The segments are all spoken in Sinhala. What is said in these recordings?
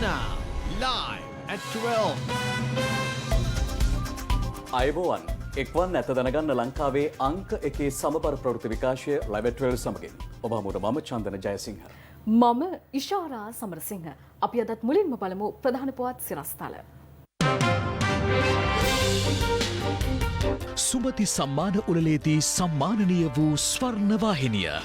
now, live at 12. අයබෝවන් එක්වන් ඇත දැනගන්න ලංකාවේ අංක එකේ සමබර ප්‍රවෘත්ති විකාශය ලැබෙට්වල් සමගින් ඔබ හමුවට මම චන්දන ජයසිංහ. මම ඉෂාරා සමරසිංහ. අපි අදත් මුලින්ම බලමු ප්‍රධාන පුවත් සිරස්තල. සුමති සම්මාන උළෙලේදී සම්මානනීය වූ ස්වර්ණවාහිනිය.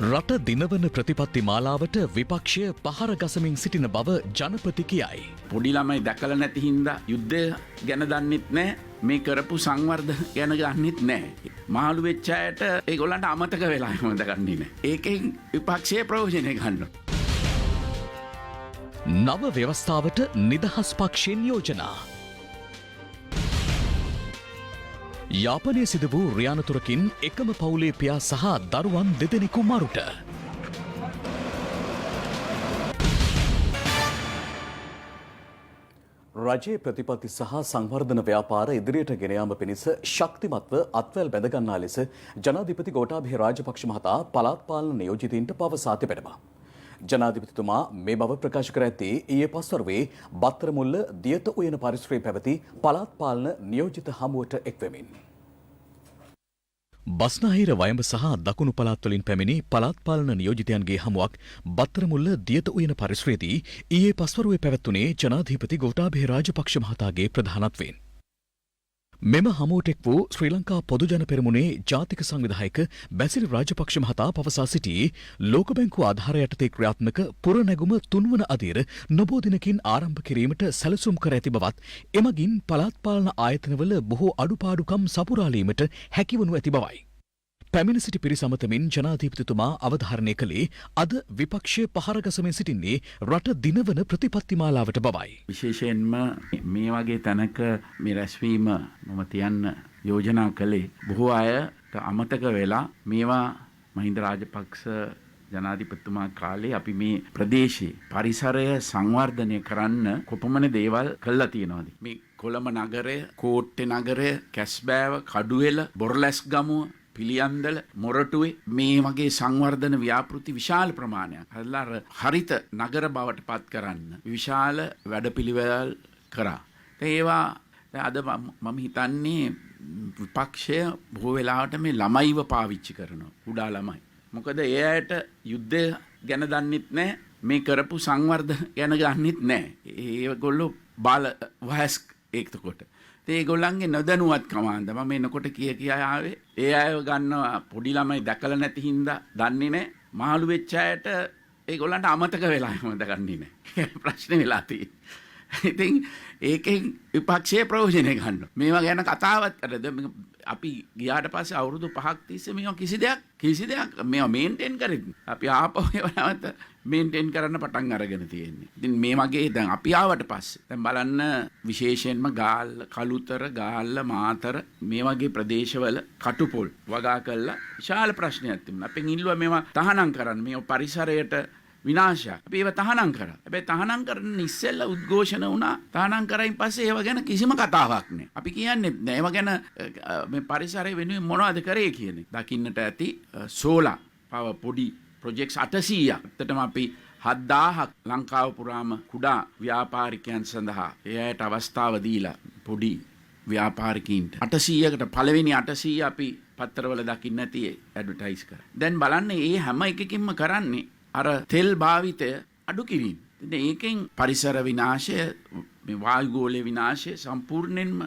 රට දිනවන ප්‍රතිපත්ති මාලාවට විපක්ෂය පහර ගසමින් සිටින බව ජනපති කියයි. පොඩි ළමයි දැකලා නැති හින්දා යුද්ධය ගැන දන්නෙත් නැහැ. මේ කරපු සංවර්ධන ගැන දන්නෙත් නැහැ. මහලු වෙච්ච අයට ඒගොල්ලන්ට අමතක වෙලා හොඳ ගන්නේ නැහැ. ඒකෙන් විපක්ෂයේ ප්‍රයෝජනය ගන්නවා. නව ව්‍යවස්ථාවට නිදහස් පක්ෂයෙන් යෝජනා. යාපනයේ සිදු වූ රියානතුරකින් එකම පවුලේ පියා සහ දරුවන් දෙදෙනෙකු මරුට. රජයේ ප්‍රතිපත්ති සහ සංවර්ධන ව්‍යාපාර ඉදිරියට ගෙන යාම පිණිස ශක්තිමත්ව අත්වැල් බැඳගන්නා ලෙස ජනාධිපති ගෝඨාභය රාජපක්ෂ මහතා පළාත් පාලන නියෝජිතයින්ට පවසා තිබෙනවා. ජනාධිපතිතුමා මේ බව ප්‍රකාශ කර ඇත්තේ ඊයේ පස්වරුවේ බත්තරමුල්ල දියත උයන පරිසරයේ පැවති පළාත් පාලන නියෝජිත හමුවට එක්වෙමින්. බස්නාහිර වයඹ සහ දකුණු පළාත්වලින් පැමිණි පළාත් පාලන නියෝජිතයන්ගේ හමුවක් බත්තරමුල්ල දියත උයන පරිසරයේදී ඊයේ පස්වරුවේ පැවැත්වුණේ ජනාධිපති ගෝඨාභය රාජපක්ෂ මහතාගේ ප්‍රධානත්වයෙන්. මෙම හමුවට එක් වූ ශ්‍රී ලංකා පොදුජන පෙරමුණේ ජාතික සංවිධායක බැසිල් රාජපක්ෂ මහතා පවසා සිටි ලෝක බැංකුව ආධාර යටතේ ක්‍රියාත්මක පුරනැගුම තුන්වන අදියර නොබෝ දිනකින් ආරම්භ කිරීමට සැලසුම් කර ඇති බවත් එමගින් පළාත් පාලන ආයතනවල බොහෝ අඩුපාඩුකම් සපුරාලීමට හැකිවනු ඇති බවයි. පැමිණ සිටි පිරිස අමතමින් ජනාධිපතිතුමා අවධාරණය කළේ අද විපක්ෂය පහර ගසමින් සිටින්නේ රට දිනවන ප්‍රතිපත්ති මාලාවට බවයි. විශේෂයෙන්ම මේ වගේ තැනක මේ රැස්වීම මම තියන්න යෝජනා කළේ බොහෝ අයට අමතක වෙලා මේවා මහින්ද රාජපක්ෂ ජනාධිපතිතුමා කාලේ අපි මේ ප්‍රදේශයේ පරිසරය සංවර්ධනය කරන්න කොපමණ දේවල් කළා තියෙනවද? මේ කොළඹ නගරය, කෝට්ටේ නගරය, කැස්බෑව, කඩුවෙල, බොරලැස්ගමුව, පිළියන්දල, මොරටුවේ මේ වගේ සංවර්ධන ව්‍යාපෘති විශාල ප්‍රමාණයක් හදලා හරිත නගර බවට පත් කරන්න විශාල වැඩපිළිවෙළ කරා. ඒවා අද මම හිතන්නේ විපක්ෂය බොහෝ වෙලාවට මේ ළමයිව පාවිච්චි කරනවා. කුඩා ළමයි. මොකද ඒ අයට යුද්ධය ගැන දන්නෙත් නැහැ. මේ කරපු සංවර්ධන ගැන දන්නෙත් නැහැ. ඒගොල්ලෝ බාල වයස් එක්තකොට. ඒගොල්ලන්ගේ නොදැනුවත්කම අන්ද මම එනකොට කියා ආවේ ඒ අය ගන්නවා පොඩි ළමයි දැකලා නැති හින්දා දන්නේ නැහැ. මහලු වෙච්ච අයට ඒගොල්ලන්ට අමතක වෙලා හොඳ ගන්නේ නැහැ. ප්‍රශ්නේ වෙලා තියෙන්නේ. ඉතින් ඒකෙන් විපක්ෂයේ ප්‍රයෝජනය ගන්නවා. මේවා ගැන කතාවත් කරද අපි ගියාට පස්සේ අවුරුදු 5ක් තිස්සේ මේවා කිසි දෙයක් මේවා මේන්ටේන් කරන්නේ. අපි ආපහු ඒවනවත මේන්ටේන් කරන්න පටන් අරගෙන තියෙන්නේ. ඉතින් මේ වගේ දැන් අපි ආවට පස්සේ දැන් බලන්න විශේෂයෙන්ම ගාල්ල, කළුතර, ගාල්ල, මාතර මේ වගේ ප්‍රදේශවල කටුපොල් වගා කළා විශාල ප්‍රශ්නයක් තිබුණා. අපෙන් ඉල්ලුවා මේවා තහනම් කරන්න. මේ පරිසරයට විනාශයක්. අපි ඒව තහනම් කරා. හැබැයි තහනම් කරන්න ඉස්සෙල්ලා උද්ඝෝෂණ වුණා. තහනම් කරයින් පස්සේ ඒව ගැන කිසිම කතාවක් නැහැ. අපි කියන්නේ නෑ ඒව ගැන මේ පරිසරය වෙනුවෙන් මොනවද කරේ කියන එක. දකින්නට ඇති සෝලා පව පොඩි ප්‍රොජෙක්ට්ස් 800ක්. ඇත්තටම අපි 7000ක් ලංකාව පුරාම කුඩා ව්‍යාපාරිකයන් සඳහා එයාට අවස්ථාව දීලා පොඩි ව්‍යාපාරිකයින්ට 800කට පළවෙනි 800 අපි පත්තරවල දකින්න ඇති ඇඩ්වර්ටයිස් කරා. දැන් බලන්න මේ හැම එකකින්ම කරන්නේ අර තෙල් භාවිතය අඩු කිරීම. ඒකෙන් පරිසර විනාශය, මේ වායුගෝලීය විනාශය සම්පූර්ණයෙන්ම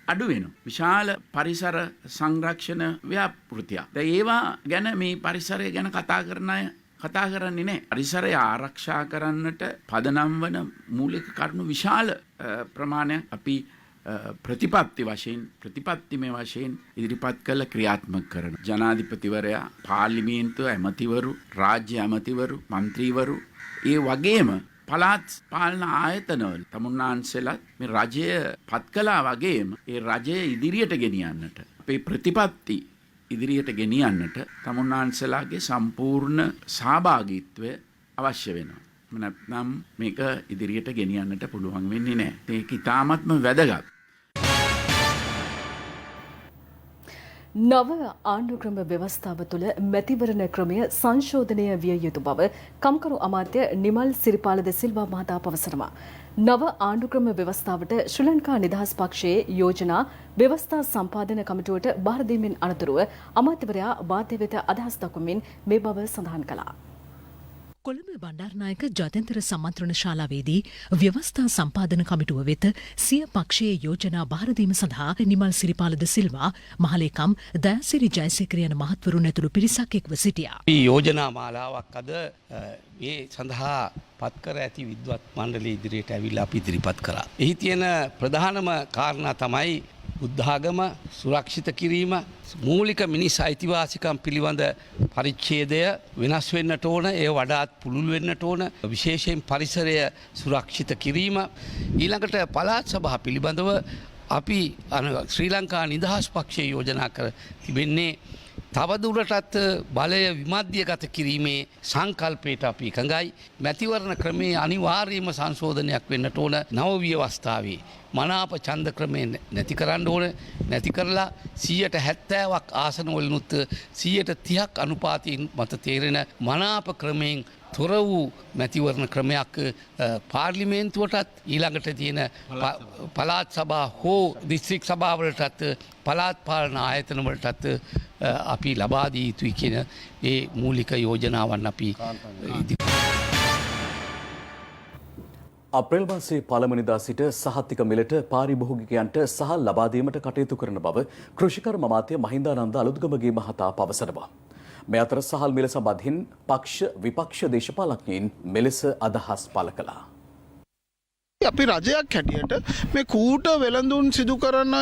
අඩු වෙනවා. විශාල පරිසර සංරක්ෂණ ව්‍යාපෘතියක්. දැන් ඒවා ගැන මේ පරිසරය ගැන කතා කරන අය කතා කරන්නේ නැහැ. පරිසරය ආරක්ෂා කරන්නට පදනම් වන මූලික කරුණු විශාල ප්‍රමාණයක් අපි ප්‍රතිපත්තිමය වශයෙන් ඉදිරිපත් කළ ක්‍රියාත්මක කරන ජනාධිපතිවරයා, පාර්ලිමේන්තුව ඇමතිවරු, රාජ්‍ය ඇමතිවරු, මන්ත්‍රීවරු ඒ වගේම පළාත් පාලන ආයතනවල තමුන්නාන්සෙලා මේ රජය පත් කළා වගේම ඒ රජය ඉදිරියට ගෙනියන්නට අපේ ප්‍රතිපත්ති ඉදිරියට ගෙනියන්නට තමුන්නාන්සලාගේ සම්පූර්ණ සහභාගීත්වය අවශ්‍ය වෙනවා. නැත්නම් මේක ඉදිරියට ගෙනියන්නට පුළුවන් වෙන්නේ නැහැ. ඒක ඉතාමත්ම වැදගත්. නව ආණ්ඩුක්‍රම ව්‍යවස්ථාව තුළ මැතිවරණ ක්‍රමය සංශෝධනය විය යුතු බව කම්කරු අමාත්‍ය නිමල් සිරිපාල ද සිල්වා මහතා පවසනවා. නව ආණ්ඩුක්‍රම ව්‍යවස්ථාවට ශ්‍රී ලංකා නිදහස් පක්ෂයේ යෝජනා ව්‍යවස්ථා සම්පාදන කමිටුවට බාර දීමෙන් අනතුරුව අමාත්‍යවරයා වාදය වෙත අදහස් දක්වමින් මේ බව සඳහන් කළා. කොළඹ බණ්ඩාරනායක ජාත්‍යන්තර සම්මන්ත්‍රණ ශාලාවේදී ව්‍යවස්ථා සම්පාදන කමිටුව වෙත සිය පක්ෂයේ යෝජනා බාරදීම සඳහා නිමල් සිරිපාල ද සිල්වා මහලේකම් දයාසිරි ජයසේකර යන මහත්වරුන් ඇතුළු පිරිසක් එක්ව සිටියා. යෝජනා මාලාවක් අද ඒ සඳහා පත්කර ඇති විද්වත් මණ්ඩලය ඉදිරියට ඇවිල්ලා අපි ඉදිරිපත් කරා. එහි තියෙන ප්‍රධානම කාරණා තමයි බුද්ධාගම සුරක්ෂිත කිරීම, මූලික මිනිස් අයිතිවාසිකම් පිළිබඳ පරිච්ඡේදය වෙනස් වෙන්නට ඕන, ඒ වඩාත් පුළුල් වෙන්නට ඕන, විශේෂයෙන් පරිසරය සුරක්ෂිත කිරීම. ඊළඟට පළාත් සභා පිළිබඳව අපි ශ්‍රී ලංකා නිදහස් පක්ෂයේ යෝජනා කර තිබෙන්නේ තවදුරටත් බලය විමධ්‍යගත කිරීමේ සංකල්පයට අපි එකඟයි. මැතිවරණ ක්‍රමේ අනිවාර්යම සංශෝධනයක් වෙන්නට ඕන. නව ව්‍යවස්ථාවේ මනාප ඡන්ද ක්‍රමේ නැති කරන්න ඕන. නැති කරලා 70%ක් ආසනවලිනුත් 30% අනුපාතයෙන් මත තේරෙන මනාප ක්‍රමයෙන් තොර වූ මැතිවරණ ක්‍රමයක් පාර්ලිමේන්තුවටත් ඊළඟට තියෙන පළාත් සභා හෝ දිස්ත්‍රික් සභාවලටත් පළාත් පාලන ආයතනවලටත් අපි ලබා දී යුතුයි කියන ඒ මූලික යෝජනාවන් අපි අප්‍රේල් මාසයේ පළමුවනිදා සිට සහතික මිලට පාරිභෝගිකයන්ට සහල් ලබා දීමට කටයුතු කරන බව කෘෂිකර්ම අමාත්‍ය මහින්දානන්ද අලුත්ගමගේ මහතා පවසනවා. මේ අතර සහල් මිල සම්බන්ධයෙන් පක්ෂ විපක්ෂ දේශපාලඥයින් මෙලෙස අදහස් පළ කළා. අපි රජයක් හැටියට මේ කූට වෙළඳුන් සිදු කරන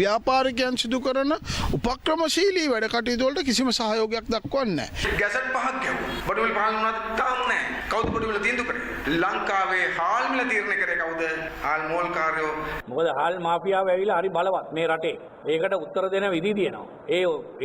ව්‍යාපාරිකයන් සිදු කරන උපක්‍රමශීලී වැඩ කටයුතු වලට කිසිම සහයෝගයක් දක්වන්නේ නැහැ. ගැසට් පහක් ගැහුවා. බඩුමිල් පහළ වුණාද තාම නැහැ. කවුද බඩුමිල් තීන්දුව කරේ? ලංකාවේ හාල් මිල තීරණය කරේ කවුද? හාල් මෝල්කාරයෝ. මොකද හාල් මාෆියාව ඇවිල්ලා හරි බලවත් මේ රටේ. ඒකට උත්තර දෙන විදි තියෙනවා.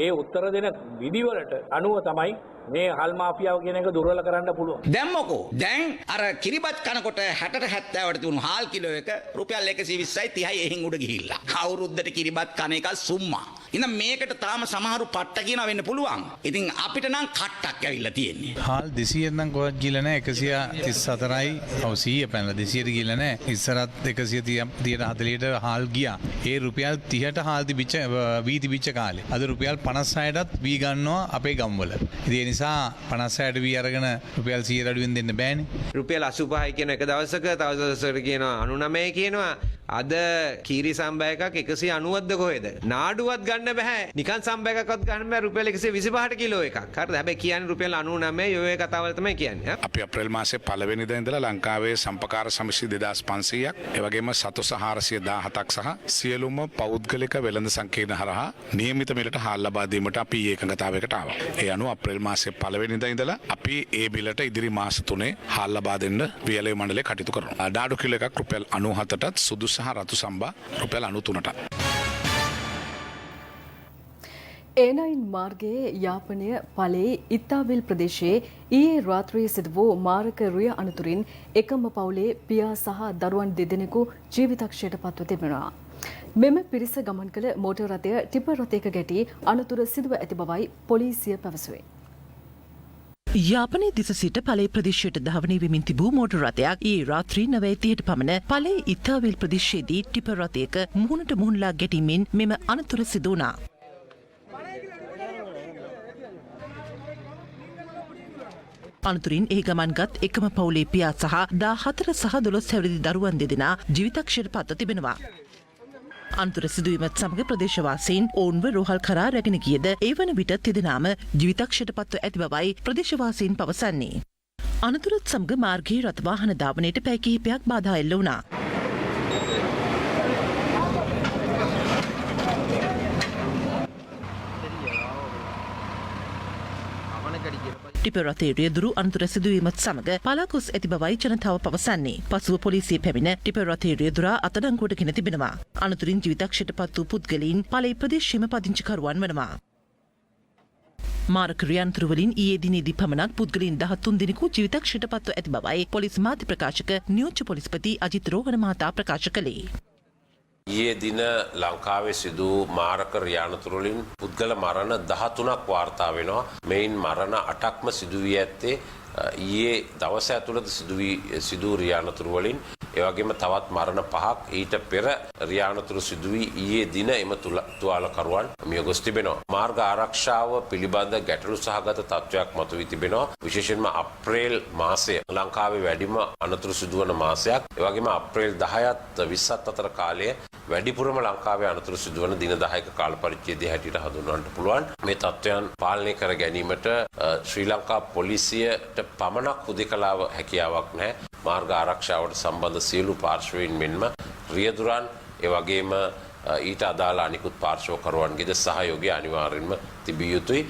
ඒ උත්තර දෙන විදි වලට අනුව තමයි මේ හල් මාෆියාව කියන එක දුර්වල කරන්න පුළුවන්. දැම්මකෝ. දැන් අර කිරිබත් කනකොට 60ට 70ට තිබුණු හාල් කිලෝ එක රුපියල් 120යි 30යි එහෙන් උඩ ගිහිල්ලා. අවුරුද්දට කිරිබත් කන එක සුම්මා. ඉතින් මේකට තාම සමහරු පට්ට කියනවා වෙන්න පුළුවන්. ඉතින් අපිට නම් කට්ටක් ඇවිල්ලා තියෙන්නේ. හාල් 200 නම් කොහෙත් ගිහලා නැහැ 134යි. ඔව් 100 පැනලා 200ට ගිහලා නැහැ. ඉස්සරත් 130ට 40ට හාල් ගියා. ඒ රුපියල් 30ට හාල් තිබිච්ච කාලේ. අද රුපියල් 56ටත් වී ගන්නවා අපේ ගම්වල. ඉතින් නිසා 56ට වී අරගෙන රුපියල් 100 අඩුවෙන් දෙන්න බෑනේ. රුපියල් 85යි කියන එක දවසක තව දවසකට කියනවා 99යි කියනවා. අද කීරි සම්බය එකක් 190ක්ද කොහෙද? නාඩුවත් ගන්න බෑ. නිකන් සම්බය එකක්වත් ගන්න බෑ රුපියල් 125ට කිලෝ එකක්. හරිද? හැබැයි කියන්නේ රුපියල් 99යි ඔය කතාවල තමයි කියන්නේ. අපි අප්‍රේල් මාසේ පළවෙනිදා ඉඳලා ලංකාවේ සම්පකාර සමිතිය 2500ක්, ඒ වගේම සතුස 417ක් සහ සියලුම පෞද්ගලික වෙළඳ සංකීර්ණ හරහා නියමිත මිලට හාල් ලබා දීමට අපි ඒකඟතාවයකට ආවා. ඒ අනුව අප්‍රේල් මාසේ පළවෙනිදා ඉඳලා අපි ඒ මිලට ඉදිරි මාස 3 හාල් ලබා දෙන්න වියලේ මණ්ඩලය කටයුතු කරනවා. ඩාඩු කිලෝ එකක් රුපියල් 97ටත් සුදු සහ රතු සම්බා රුපියල් 93ට. A9 මාර්ගයේ යාපනය ඵලයේ ඉත්තාවිල් ප්‍රදේශයේ ඊයේ රාත්‍රියේ සිදු වූ මාරක රිය අනතුරින් එකම පවුලේ පියා සහ දරුවන් දෙදෙනෙකු ජීවිතක්ෂයට පත්ව තිබෙනවා. මෙම පිරිස ගමන් කළ මෝටර් රථය ටිපර් රථයක ගැටී අනතුර සිදුව ඇති බවයි පොලිසිය පැවසුවේ. යාපනයේ දිස සිට පලේ ප්‍රදේශයට ධාවනය වෙමින් තිබූ මෝටර් රථයක් ඊයේ රාත්‍රී 9:30ට පමණ පලේ ඉත්තාවිල් ප්‍රදේශයේදී ටිපර් රථයක මුහුණට මුහුණලා ගැටීමෙන් මෙම අනතුර සිදු වුණා. අනතුරින් ඒ ගමන්ගත් එකම පවුලේ පියා සහ 14 සහ 12 හැවිරිදි දරුවන් දෙදෙනා ජීවිතක්ෂයට පත්ව තිබෙනවා. අනතුර සිදුවීමත් සමග ප්‍රදේශවාසීන් ඔවුන්ව රෝහල් කරා රැගෙන ගියද ඒ වන විට තිදෙනාම ජීවිතක්ෂයට පත්ව ඇති බවයි ප්‍රදේශවාසීන් පවසන්නේ. අනතුරත් සමග මාර්ගයේ රථ වාහන ධාවනයට පැය කිහිපයක් බාධා එල්ල වුණා. ටිපර් රථයේ රියදුරු අනතුර සිදුවීමත් සමග පලාකුස් ඇති බවයි ජනතාව පවසන්නේ. පසුව පොලිසිය පැමිණ ටිපර් රථයේ රියදුරා අත්අඩංගුවට ගෙන තිබෙනවා. අනතුරින් ජීවිතක්ෂයට පත් වූ පුද්ගලයින් පලේ ප්‍රදේශයේම පදිංචිකරුවන් වනවා. මාරක රියන්තුරු වලින් ඊයේ දිනේදී පමණක් පුද්ගලයන් 13 දෙනෙකු ජීවිතක්ෂයට පත්ව ඇති බවයි පොලිස් මාධ්‍ය ප්‍රකාශක නියෝජ්‍ය පොලිස්පති අජිත් රෝහණ මහතා ප්‍රකාශ කළේ. ඊයේ දින ලංකාවේ සිදු මාරක රියානතුරු වලින් පුද්ගල මරණ 13ක් වාර්තා වෙනවා. මෙයින් මරණ 8ක්ම සිදු වී ඇත්තේ ඊයේ දවස ඇතුළත සිදු රියානතුරු වලින්. ඒ වගේම තවත් මරණ 5ක් ඊට පෙර රියානතුරු සිදු වී ඊයේ දින එම තුවාලකරුවන් මිය ගොස් තිබෙනවා. මාර්ග ආරක්ෂාව පිළිබඳ ගැටලු සහගත තත්ත්වයක් මතුවී තිබෙනවා. විශේෂයෙන්ම අප්‍රේල් මාසය ලංකාවේ වැඩිම අනතුරු සිදුවන මාසයක්. ඒ වගේම අප්‍රේල් 10ත් 20ත් අතර කාලය වැඩිපුරම ලංකාවේ අනතුරු සිදුවන දින 10ක කාල පරිච්ඡේදය හැටියට හඳුන්වන්නට පුළුවන්. මේ තත්ත්වයන් පාලනය කර ගැනීමට ශ්‍රී ලංකා පොලිසියට පමණක් හුදෙකලාව හැකියාවක් නැහැ. මාර්ග ආරක්ෂාවට සම්බන්ධ සියලු පාර්ශ්වයන් මෙන්ම රියදුරන් ඒ වගේම ඊට අදාළ අනිකුත් පාර්ශ්වකරුවන්ගේද සහයෝගය අනිවාර්යෙන්ම තිබිය යුතුයි.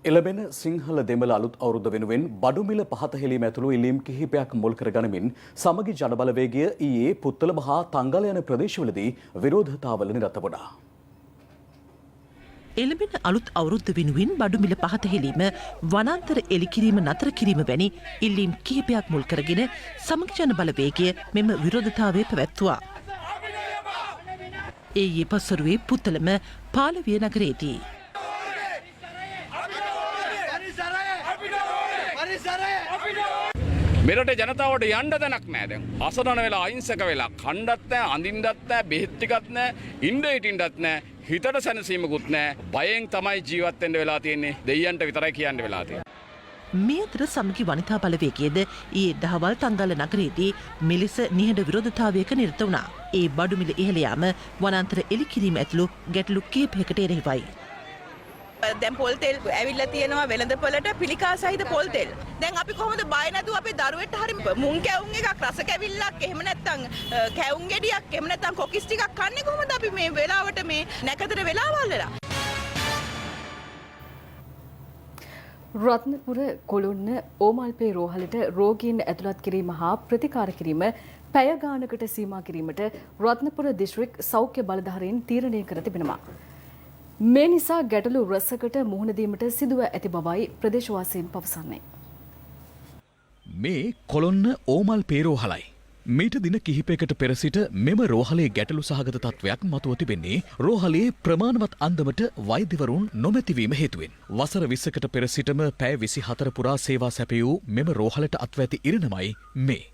එළබෙන සිංහල දෙමළ අලුත් අවුරුද්ද වෙනුවෙන් බඩුමිල පහත හෙළීම ඇතුළු ඉල්ලීම් කිහිපයක් මුල් කර ගනිමින් සමගි ජනබලවේගය ඊයේ පුත්තලම හා තංගල යන ප්‍රදේශවලදී විරෝධතාවල නිරත වුණා. එළඹෙන අලුත් අවුරුද්ද වෙනුවෙන් බඩුමිල පහත හෙළීම වනාන්තර එලිකිරීම නතර කිරීම වැනි ඉල්ලීම් කිහිපයක් මුල් කරගෙන සමගි ජන බලවේගය මෙම විරෝධතාවය පැවැත්වුවා. ඊයේ පසුරුවේ පුත්තලම පාලවිය නගරයේදී මෙරට ජනතාවට යන්න තැනක් නෑ දැන්. අසරණ වෙලා අහිංසක වෙලා කණ්ඩත් නෑ, අඳින්නත් නෑ, බෙහෙත් ටිකක් නෑ, ඉන්න හිටින්නත් නෑ, හිතට සැනසීමකුත් නෑ. බයෙන් තමයි ජීවත් වෙන්න වෙලා තියෙන්නේ. දෙයියන්ට විතරයි කියන්න වෙලා තියෙන්නේ. මේ අතර සමගි වනිතා බලවේගයේද ඊයේ දහවල් තංගල නගරයේදී මෙලෙස නිහඬ විරෝධතාවයක නිරත වුණා. ඒ බඩුමිල ඉහළ යාම වනාන්තර එලිකිරීම ඇතුළු ගැටලු කිහිපයකට එරෙහිවයි. දැන් පොල් තෙල් ඇවිල්ලා තියෙනවා වෙළඳපොළට පිළිකා සහිත පොල් තෙල්. දැන් අපි කොහොමද බය නැතුව අපේ දරුවෙට හරි මුං කැවුම් එකක් රස කැවිල්ලක් එහෙම නැත්නම් කැවුම් ගෙඩියක් එහෙම නැත්නම් කොකිස් ටිකක් කන්නේ කොහොමද අපි මේ වෙලාවට මේ නැකතර වෙලාවල් වෙලා. රත්නපුර කොළුන්න ඕමල්පේ රෝහලට රෝගීන් ඇතුළත් කිරීම හා ප්‍රතිකාර කිරීම පැය ගානකට සීමා කිරීමට රත්නපුර දිස්ත්‍රික් සෞඛ්‍ය බලධාරීන් තීරණය කර තිබෙනවා. මේ නිසා ගැටලු රැසකට මුහුණ දීමට සිදුව ඇති බවයි ප්‍රදේශවාසීන් පවසන්නේ. මේ කොළොන්න ඕමල් පේරෝහලයි. මීට දින කිහිපයකට පෙර සිට මෙම රෝහලේ ගැටලු සහගත තත්වයක් මතුව තිබෙන්නේ රෝහලේ ප්‍රමාණවත් අන්දමට වෛද්‍යවරුන් නොමැතිවීම හේතුවෙන්. වසර 20කට පෙර සිටම පැය 24 පුරා සේවා සැපයූ මෙම රෝහලට අත්වැති ඉරණමයි මේ.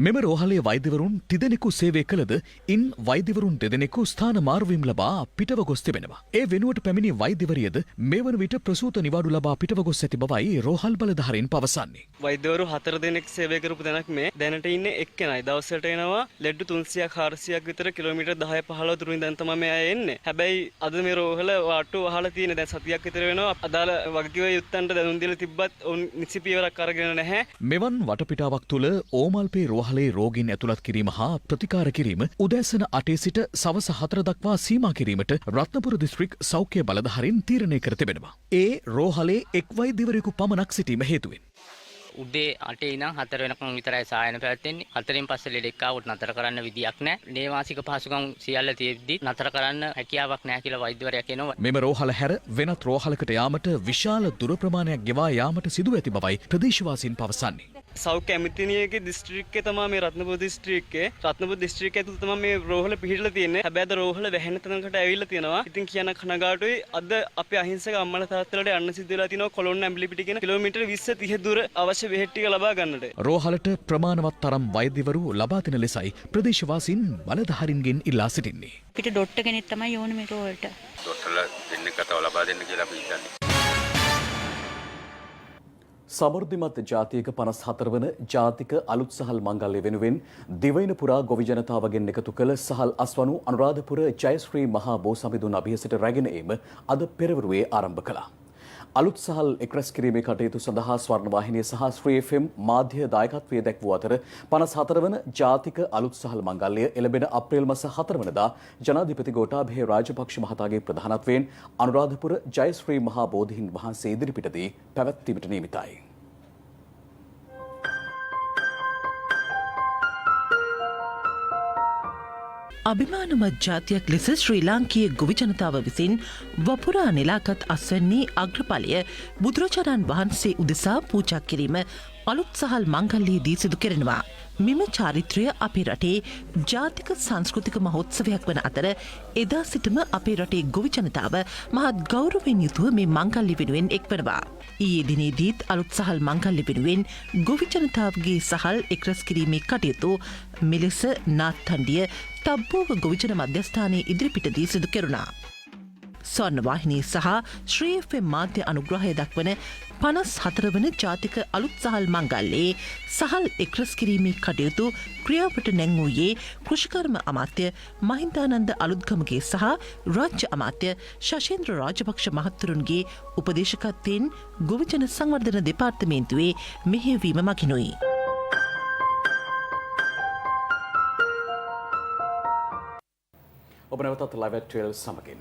මෙම රෝහලේ වෛද්‍යවරුන් තිදෙනෙකු සේවය කළද ඉන් වෛද්‍යවරුන් දෙදෙනෙකු ස්ථාන මාරුවීම් ලබා පිටව ගොස් තිබෙනවා. ඒ වෙනුවට පැමිණි වෛද්‍යවරියද මේ වන විට ප්‍රසූත නිවාඩු ලබා පිටව ගොස් ඇති බවයි රෝහල් බලධාරීන් පවසන්නේ. වෛද්‍යවරු 4 දෙනෙක් සේවය කරපු තැනක් මේ දැනට ඉන්නේ එක්කෙනයි. දවසට එනවා ලෙඩ්ඩු 300ක් 400ක් විතර කිලෝමීටර් 10 15 දුරින් දැන් තමයි මේ අය එන්නේ. හැබැයි අද මේ රෝහල වාට්ටු වහලා තියෙන දැන් සතියක් විතර වෙනවා. අදාළ වගකීම යුත්තන්ට දැනුම් දීලා තිබ්බත් උන් නිසි පියවරක් අරගෙන නැහැ. මෙවන් වටපිටාවක් තුළ ඕමල්පේ රෝහලේ රෝගීන් ඇතුළත් කිරීම හා ප්‍රතිකාර කිරීම උදෑසන 8 සිට සවස 4 දක්වා සීමා කිරීමට රත්නපුර දිස්ත්‍රික් සෞඛ්‍ය බලධාරීන් තීරණය කර තිබෙනවා. ඒ රෝහලේ එක් වෛද්‍යවරයෙකු පමණක් සිටීම හේතුවෙන් උදේ 8 ඉඳන් 4 වෙනකම් විතරයි සායන පැවැත්වෙන්නේ. 4න් පස්සේ ලෙඩෙක් ආවොත් නතර කරන්න විදියක් නැහැ. නේවාසික පහසුකම් සියල්ල තියෙද්දි නතර කරන්න හැකියාවක් නැහැ කියලා වෛද්‍යවරයා කියනවා. මෙම රෝහල හැර වෙනත් රෝහලකට යාමට විශාල දුර ප්‍රමාණයක් ගෙවා යාමට සිදු ඇති බවයි ප්‍රදේශවාසීන් පවසන්නේ. සෞඛ්‍ය ඇමතිනියගේ දිස්ත්‍රික්කයේ තමයි මේ රත්නපුර දිස්ත්‍රික්කයේ දිස්ත්‍රික්කය තුල තමයි මේ රෝහල පිහිටලා තියෙන්නේ. හැබැයි අද රෝහල වැහෙන තැනකට ඇවිල්ලා තියෙනවා. ඉතින් කියන කනගාටුයි අද අපේ අහිංසක අම්මලා තාත්තලාට යන්න සිද්ධ වෙලා තිනවා කොළොන්න ඇඹිලිපිටිය කියන කිලෝමීටර් 20 30 දුර අවශ්‍ය බෙහෙත් ටික ලබා ගන්නට. රෝහලට ප්‍රමාණවත් තරම් වෛද්‍යවරු ලබා දෙන ලෙසයි ප්‍රදේශවාසීන් බලධාරීන්ගෙන් ඉල්ලා සිටින්නේ. පිට ඩොක්ටර් කෙනෙක් තමයි ඕනේ මේ රෝහලට. ඩොක්ටර්ලා දෙන්නෙක් කතාව ලබා දෙන්න කියලා අපි හිතන්නේ. සමෘද්ධිමත් ජාතියක 54 වන ජාතික අලුත් සහල් මංගල්‍ය වෙනුවෙන් දිවයින පුරා ගොවි ජනතාවගෙන් එකතු කළ සහල් අස්වනු අනුරාධපුර ජයශ්‍රී මහා බෝ සමිඳුන් අභියසට රැගෙන ඒම අද පෙරවරුවේ ආරම්භ කළා. අලුත් සහල් එක්රැස් කිරීමේ කටයුතු සඳහා ස්වර්ණවාහිනිය සහ ශ්‍රී FM මාධ්‍ය දායකත්වයේ දැක්වූ අතර 54 වන ජාතික අලුත් සහල් මංගල්‍ය එළඹෙන අප්‍රේල් මාස 4 වනදා ජනාධිපති ගෝඨාභය රාජපක්ෂ මහතාගේ ප්‍රධානත්වයෙන් අනුරාධපුර ජයශ්‍රී මහා බෝධීන් වහන්සේ ඉදිරිපිටදී පැවැත්වීමට නියමිතයි. අභිමානමත් ජාතියක් ලෙස ශ්‍රී ලාංකීය ගොවි ජනතාව විසින් වපුරා නෙලාගත් අස්වැන්නේ අග්‍රඵලය බුදුරජාණන් වහන්සේ උදෙසා පූජා කිරීම අලුත් සහල් මංගල්‍යයේදී සිදු කෙරෙනවා. මෙම චාරිත්‍රය අපේ රටේ ජාතික සංස්කෘතික මහෝත්සවයක් වන අතර එදා සිටම අපේ රටේ ගොවි ජනතාව මහත් ගෞරවයෙන් යුතුව මේ මංගල්‍ය වෙනුවෙන් එක්වනවා. ඊයේ දිනේදීත් අලුත් සහල් මංගල්‍ය වෙනුවෙන් ගොවි ජනතාවගේ සහල් එක්රැස් කිරීමේ කටයුතු මෙලෙස නාත්තණ්ඩිය තබ්බෝව ගොවිජන මධ්‍යස්ථානයේ ඉදිරිපිටදී සිදු කෙරුණා. ස්වර්ණවාහිනී සහ ශ්‍රී FM මාධ්‍ය අනුග්‍රහය දක්වන 54 වන ජාතික අලුත් සහල් මංගල්‍යයේ සහල් එක්රැස් කිරීමේ කටයුතු ක්‍රියාවට නැංවූයේ කෘෂිකර්ම අමාත්‍ය මහින්දානන්ද අලුත්ගමගේ සහ රාජ්‍ය අමාත්‍ය ශෂේන්ද්‍ර රාජපක්ෂ මහත්වරුන්ගේ උපදේශකත්වයෙන් ගොවිජන සංවර්ධන දෙපාර්තමේන්තුවේ මෙහෙයවීම මගිනුයි. ඔබ නැවතත් ලයිව් ඇට් 12 සමගින්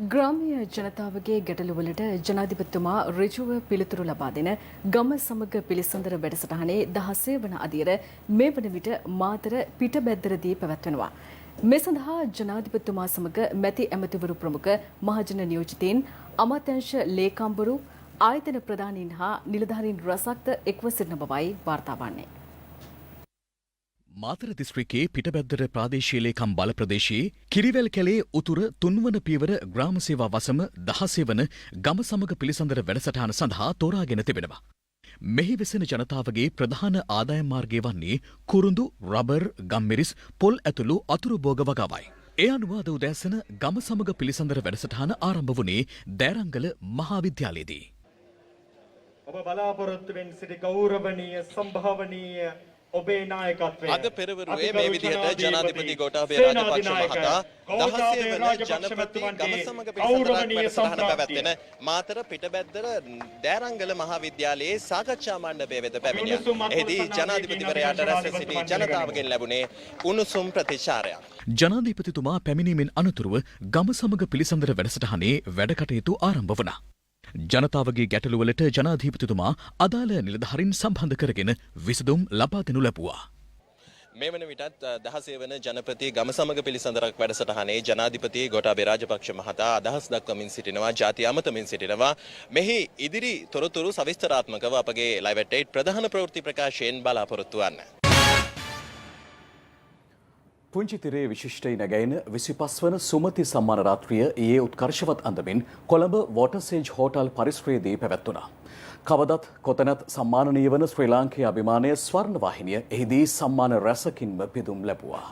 ග්‍රාමීය ජනතාවගේ ගැටලුවලට ජනාධිපතිතුමා ඍජුව පිළිතුරු ලබා දෙන ගම සමග පිළිසඳර වැඩසටහනේ 16 වන අදියර මේ වන විට මාතර පිටබැද්දරදී පැවැත්වෙනවා. මේ සඳහා ජනාධිපතිතුමා සමග මැති ඇමතිවරු ප්‍රමුඛ මහජන නියෝජිතයින් අමාත්‍යාංශ ලේකම්වරු ආයතන ප්‍රධානීන් හා නිලධාරීන් රැසක්ද එක්ව සිටින බවයි වාර්තා වන්නේ. මාතර දිස්ත්‍රික්කයේ පිටබැද්දර ප්‍රාදේශීය ලේකම් බල ප්‍රදේශයේ කිරිවැල් කැලේ උතුර 3 වන පියවර ග්‍රාම සේවා වසම 16 වන ගම සමග පිළිසඳර වැඩසටහන සඳහා තෝරාගෙන තිබෙනවා. මෙහි වෙසෙන ජනතාවගේ ප්‍රධාන ආදායම් මාර්ගය වන්නේ කුරුඳු, රබර්, ගම්මිරිස්, පොල් ඇතුළු අතුරු භෝග වගාවයි. ඒ අනුව අද උදෑසන ගම සමග පිළිසඳර වැඩසටහන ආරම්භ වුණේ දෑරංගල මහාවිද්‍යාලයේදී. ඔබ බලාපොරොත්තුවෙන් සිටි ගෞරවනීය සම්භාවනීය ඔබේ නායකත්වය අද පෙරවරුවේ මේ විදිහට ජනාධිපති ගෝඨාභය රාජපක්ෂ මහතා 16 වන ජනපති ගම සමග පිළිසඳරක් වැඩසටහන පැවැත්වෙන මාතර පිටබැද්දර දෑරංගල මහාවිද්‍යාලයේ සාකච්ඡා මණ්ඩපය වෙත පැමිණියා. එහිදී ජනාධිපතිවරයාට රැස් සිටි ජනතාවගෙන් ලැබුණේ උණුසුම් ප්‍රතිචාරයක්. ජනාධිපතිතුමා පැමිණීමෙන් අනතුරුව ගම සමග පිළිසඳර වැඩසටහනේ වැඩ කටයුතු ආරම්භ වුණා. ජනතාවගේ ගැටලුවලට ජනාධිපතිතුමා අදාළ නිලධාරීන් සම්බන්ධ කරගෙන විසඳුම් ලබා දෙනු ලැබුවා. මේ වන විටත් 16 වන ජනපති ගම සමග පිළිසඳරක් වැඩසටහනේ ජනාධිපති ගෝඨාභය රාජපක්ෂ මහතා අදහස් දක්වමින් සිටිනවා, ජාති අමතමින් සිටිනවා. මෙහි ඉදිරි තොරතුරු සවිස්තරාත්මකව අපගේ ලයිව් ඇට් 8 ප්‍රධාන ප්‍රවෘත්ති ප්‍රකාශයෙන් බලාපොරොත්තු වන්න. පුංචි තිරේ විශිෂ්ටයි නැගැයින 25 වන සුමති සම්මාන රාත්‍රිය ඊයේ උත්කර්ෂවත් අන්දමින් කොළඹ වෝටර්සේජ් හෝටල් පරිශ්‍රයේදී පැවැත්වුණා. කවදත් කොතැනත් සම්මානනීය වන ශ්‍රී ලාංකේය අභිමානය ස්වර්ණවාහිනිය එහිදී සම්මාන රැසකින්ම පිදුම් ලැබුවා.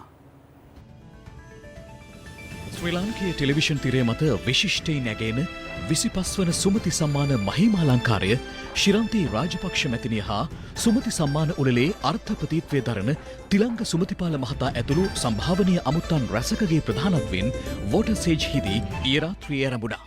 ශ්‍රී ලාංකේය ටෙලිවිෂන් තිරය මත විශිෂ්ටයි නැගෙන 25 වන සුමති සම්මාන මහිමාලංකාරය ශිරන්තී රාජපක්ෂ මැතිනිය හා සුමති සම්මාන උළෙලේ අර්ථප්‍රතිත්වය දරන තිලංග සුමතිපාල මහතා ඇතුළු සම්භාවනීය අමුත්තන් රැසකගේ ප්‍රධානත්වයෙන් වෝටර්සේජ් හිදී ඊයේ රාත්‍රියේ ආරම්භුණා.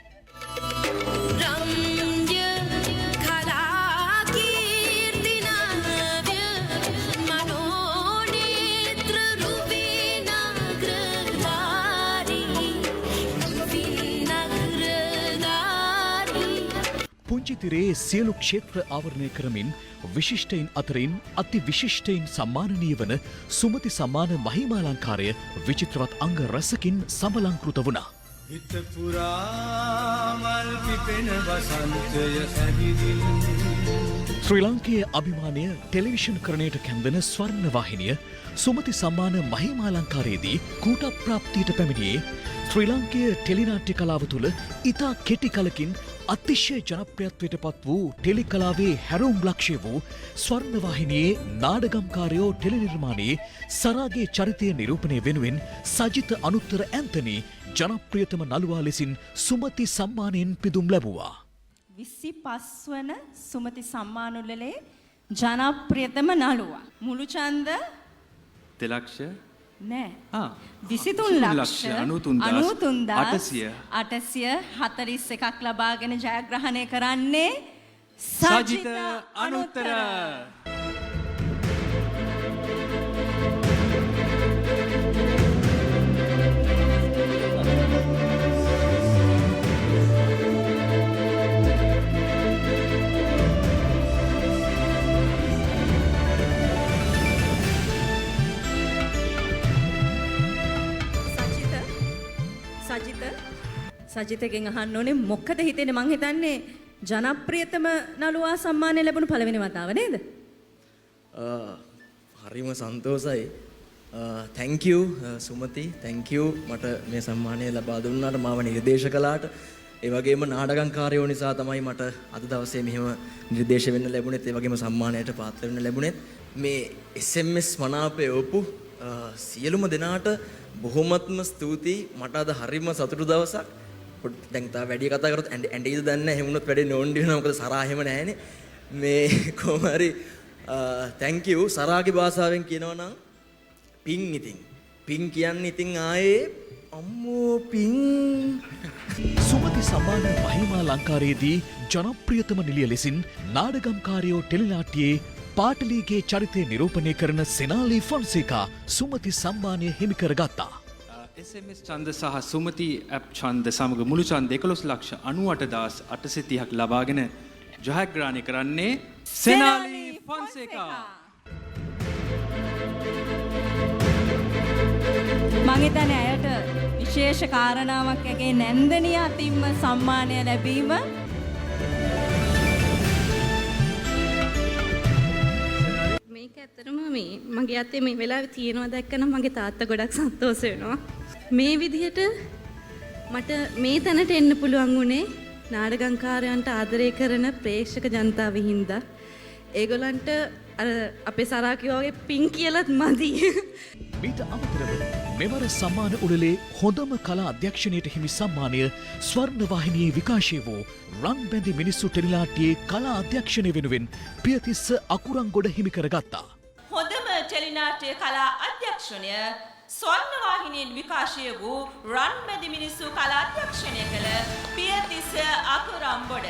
පුංචි තිරේ සියලු ක්ෂේත්‍ර ආවරණය කරමින් විශිෂ්ටයින් අතරින් අති විශිෂ්ටයින් සම්මානනීය වන සුමති සම්මාන මහිමාලංකාරය විචිත්‍රවත් අංග රැසකින් සමලංකෘත වුණා. හිත පුරා මල් පිපෙන වසන්තය හැදිදින් ශ්‍රී ලාංකේය අභිමානය ටෙලිවිෂන් කරණයට කැඳෙන ස්වර්ණවාහිනිය සුමති සම්මාන මහිමාලංකාරයේදී කූට ප්‍රාප්තියට පැමිණියේ ශ්‍රී ලාංකේය ටෙලිනාට්‍ය කලාව තුළ ඉතා කෙටි කලකින් අතිශය ජනප්‍රියත්වයට පත් වූ ටෙලි කලාවේ හැරවුම් ලක්ෂ්‍ය වූ ස්වර්ණවාහිනියේ නාඩගම්කාරයෝ ටෙලි නිර්මාණයේ සරාගේ චරිතය නිරූපණය වෙනුවෙන් සජිත අනුත්තර ඇන්තනී ජනප්‍රියතම නළුවා ලෙසින් සුමති සම්මානයෙන් පිදුම් ලැබුවා. 25 වන සුමති සම්මාන උළෙලේ ජනප්‍රියතම නළුවා. මුළු ඡන්ද දෙලක්ෂ නෑ 23,93,841ක් ලබාගෙන ජයග්‍රහණය කරන්නේ සජිත අනුත්තර. සජිතගෙන් අහන්න ඕනේ මොකද හිතෙන්නේ මං හිතන්නේ ජනප්‍රියතම නළුවා සම්මානය ලැබුණු පළවෙනි වතාව නේද? හරිම සන්තෝසයි. thank you Sumathi thank you මට මේ සම්මානය ලබා දුන්නාට මාව නිර්දේශ කළාට. ඒ වගේම නාටකංකාරයෝ නිසා තමයි මට අද දවසේ මෙහෙම නිර්දේශ වෙන්න ලැබුණෙත් ඒ වගේම සම්මානයට පාත්‍ර වෙන්න ලැබුණෙත්. මේ SMS මනාපය ඔප්පු සියලුම දෙනාට බොහොමත්ම ස්තුතියි. මට අද හරිම සතුටු දවසක්. දැන් තා වැඩි කතා කරොත් ඇඬීද දන්නේ නැහැ. එහෙම වුණොත් වැඩේ නෝන්ඩි වෙනවා. මොකද සරා එහෙම නැහැනේ. මේ කොහොම හරි thank you සරාගේ භාෂාවෙන් කියනවා නම් පින් ඉතින්. පින් කියන්නේ ඉතින් ආයේ අම්මෝ පින්. සුමති සම්මාන මහිමා ලංකාරයේදී ජනප්‍රියතම නිලිය ලෙසින් නාඩගම්කාරයෝ ටෙලිනාට්‍යයේ පාටලීගේ චරිතය නිරූපණය කරන සෙනාලී ෆොන්සේකා සුමති සම්මානය හිමි කරගත්තා. SMS ඡන්ද සහ සුමති ඇප් ඡන්ද සමග මුළු ඡන්ද 11,98,830ක් ලබාගෙන ජයග්‍රහණය කරන්නේ සෙනාලී ෆොන්සේකා. මං හිතන්නේ අයට විශේෂ කාරණාවක් ඇගේ නැන්දනිය අතින්ම සම්මානය ලැබීම. මේක ඇත්තටම මගේ අතේ මේ වෙලාවේ තියෙනවා දැක්කම මගේ තාත්තා ගොඩක් සන්තෝෂ වෙනවා. මේ විදිහට මට මේ තැනට එන්න පුළුවන් වුණේ නාටකංකාරයන්ට ආදරය කරන ප්‍රේක්ෂක ජනතාවෙ හින්දා. ඒගොල්ලන්ට අර අපේ සරා කිව්වා වගේ පින් කියලාත් මදි. මීට අමතරව මෙවර සම්මාන උළෙලේ හොඳම කලා අධ්‍යක්ෂණයට හිමි සම්මානය ස්වර්ණවාහිනියේ විකාශය වූ රන් බැඳි මිනිස්සු ටෙලිනාට්‍යයේ කලා අධ්‍යක්ෂණය වෙනුවෙන් පියතිස්ස අකුරංගොඩ හිමි කරගත්තා. හොඳම ටෙලිනාට්‍ය කලා අධ්‍යක්ෂණය ස්වර්ණවාහිනියෙන් විකාශය වූ රන් බැඳි මිනිස්සු කලා අධ්‍යක්ෂණය කළ පියතිස්ස අකුරංගොඩ.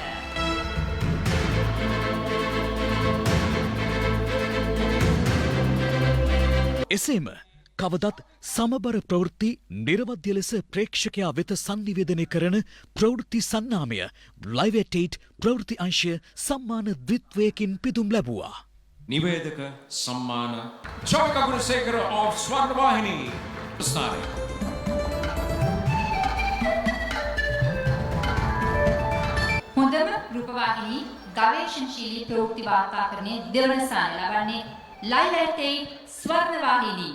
එසේම කවදත් සමබර ප්‍රවෘත්ති නිර්වද්‍ය ලෙස ප්‍රේක්ෂකයා වෙත සංනිවේදනය කරන ප්‍රවෘත්ති සන්නාමය ලයිව්88 ප්‍රවෘත්ති අංශය සම්මාන ද්විත්වයකින් පිදුම් ලැබුවා. නිවේදක සම්මාන චෝක ගුණසේකර of ස්වර්ණවාහිනී ප්‍රස්ථාරය. හොඳම රූපවාහිනී ගවේෂණශීලී ප්‍රවෘත්ති වාර්තාකරණයේ දෙවන ස්ථානය ලබන්නේ ලයිව්88 ස්වර්ණවාහිනී.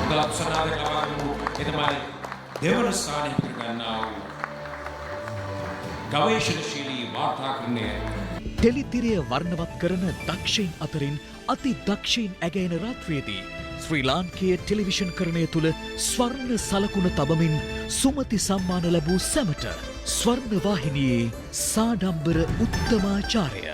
දලක්ෂණාද ලබාගමු එතමයි දෙවන ස්ථානය පිළිගන්නා වූ ගවේෂණශීලී වාර්තාකරණය. ටෙලිතිරය වර්ණවත් කරන දක්ෂයින් අතරින් අති දක්ෂයින් ඇගැයෙන රාත්‍රියේදී ශ්‍රී ලාංකේය ටෙලිවිෂන් කරණය තුළ ස්වර්ණ සලකුණ තබමින් සුමති සම්මාන ලැබූ සැමට ස්වර්ණවාහිනියේ සාඩම්බර උත්තමාචාරය.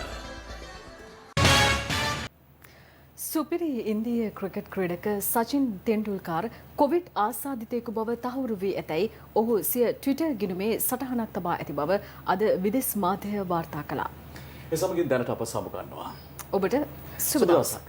සුපිරි ඉන්දීය ක්‍රිකට් ක්‍රීඩක සචින් තෙන්ඩුල්කර් කොවිඩ් ආසාදිතයෙකු බව තහවුරු වී ඇතැයි ඔහු සිය ට්විටර් ගිණුමේ සටහනක් තබා ඇති බව අද විදෙස් මාධ්‍ය වාර්තා කළා. ඒ සමගින් දැනට අප සමුගන්නවා. ඔබට සුබ දවසක්.